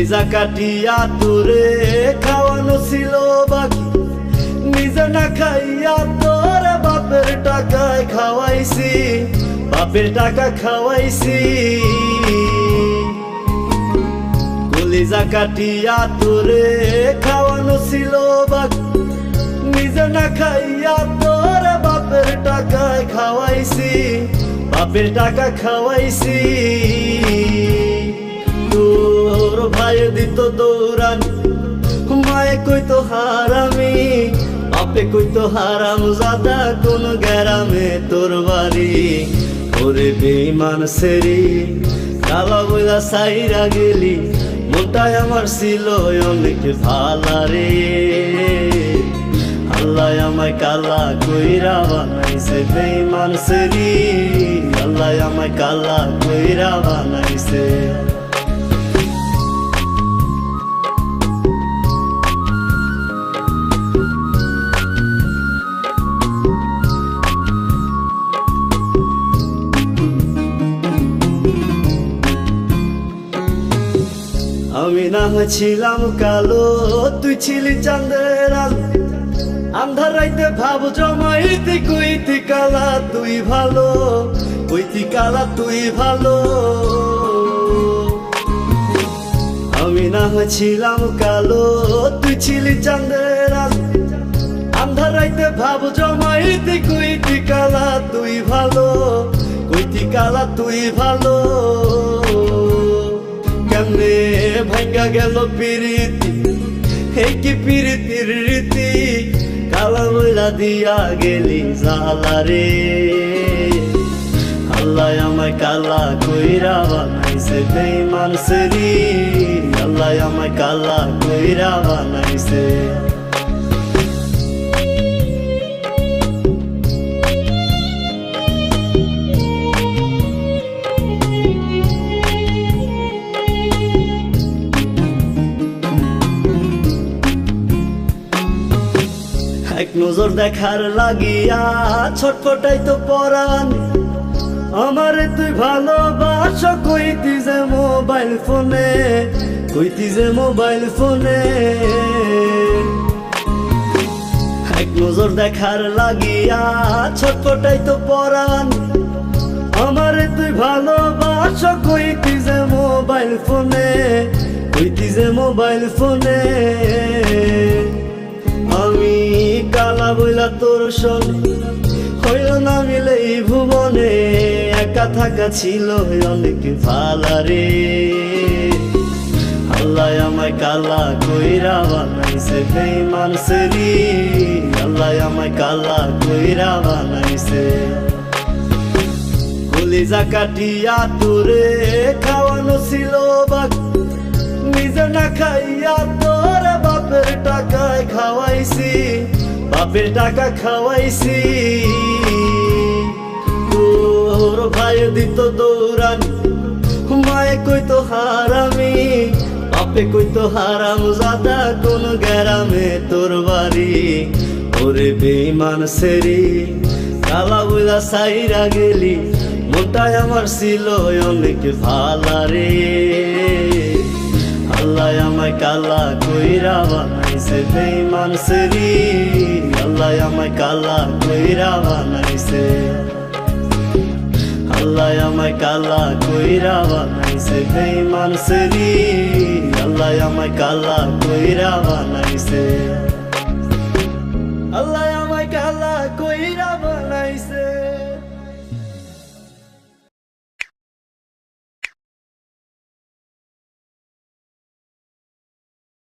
কলিজা কাটিয়া তোরে খাওয়ানো ছিল বাকি, নিজে না খাইয়া তোরে বাপের টাকায় খাওয়াইছি, বাপের টাকা খাওয়াইছি। কলিজা কাটিয়া তোরে খাওয়ানো ছিল বাকি, নিজে না খাইয়া তোরে বাপের টাকায় খাওয়াইছি, বাপের টাকা খাওয়াইছি। তোর ভাই দিত দৌড়ানি, মায়ে কইতো হারামি, বাপে কইতো হারাম জাদা, কোন গ্রামে তোর বাড়ি। ওরে বেঈমান সেরি কালা বইলা সাইরা গেলি, মনটাই আমার ছিল অনেক ভালা রে। আল্লাহ আমায় কালা কইরা বানাইছে বেঈমান সেরি, আল্লাহ আমায় কালা কইরা বানাইছে। আমি না হয়েছিলাম কালো, তুই ছিলি চাঁদের আলো, আন্ধার রাইতে ভাব জমাইতি, কইতি কালা তুই ভালো, কইতি কালা তুই ভালো। আমি না হয়েছিলাম কালো, তুই ছিলি চাঁদের আলো, আন্ধার রাইতে ভাব জমাইতি, কইতি কালা তুই ভালো, কইতি কালা তুই ভালো। কেমনে ভাঙ্গা গেল পিরিতি, হে কি পিরিতির রীতি, কালা বইলা দিয়া গেলি জালা রে। আল্লাহ আমায় কালা কইরা বানাইছে বেঈমান সেরি, আল্লাহ আমায় কালা কইরা বানাইছে। এক নজর দেখার লাগিয়া ছটফটাই তো পরাণ, আমারে তুই ভালোবাস, কইতি যে মোবাইল ফোনে, কইতি যে মোবাইল ফোনে। এক নজর দেখার লাগিয়া ছটফটাই তো পরাণ, আমারে তুই ভালোবাস, কইতি যে মোবাইল ফোনে, কইতি যে মোবাইল ফোনে। আমি কালা বইলা তোর শোনে, হইল না মিলে এই ভুবনে, একা থাকা ছিল অনেক ভালা রে। আল্লাহ আমায় কালা কইরা বানাইছে বেঈমান সেরি, আল্লাহ আমায় কালা কইরা বানাইছে। কলিজা কাটিয়া তোরে খাওয়ানো ছিল বাকি, নিজে না খাইয়া তোরে বাপের টাকায় খাওয়াইছি, বাপের টাকা খাওয়াইছি। তোর ভাই দিত দৌড়ানি, মায়ে কইতো হারামি, বাপে কইতো হারাম জাদা, কোন গ্রামে তোর বাড়ি। ওরে বেঈমান সেরি কালা বইলা সাইরা গেলি, মনটাই আমার ছিল অনেক ভালা রে। আল্লাহ আমায় কালা কইরা বানাইছে বেঈমান সেরি, আল্লাহ আমায় কালা কইরা বানাইছে। আল্লাহ আমায় কালা কইরা বানাইছে বেঈমান সেরি, আল্লাহ আমায় কালা কইরা বানাইছে। আল্লাহ আমায় কালা কইরা বানাইছে।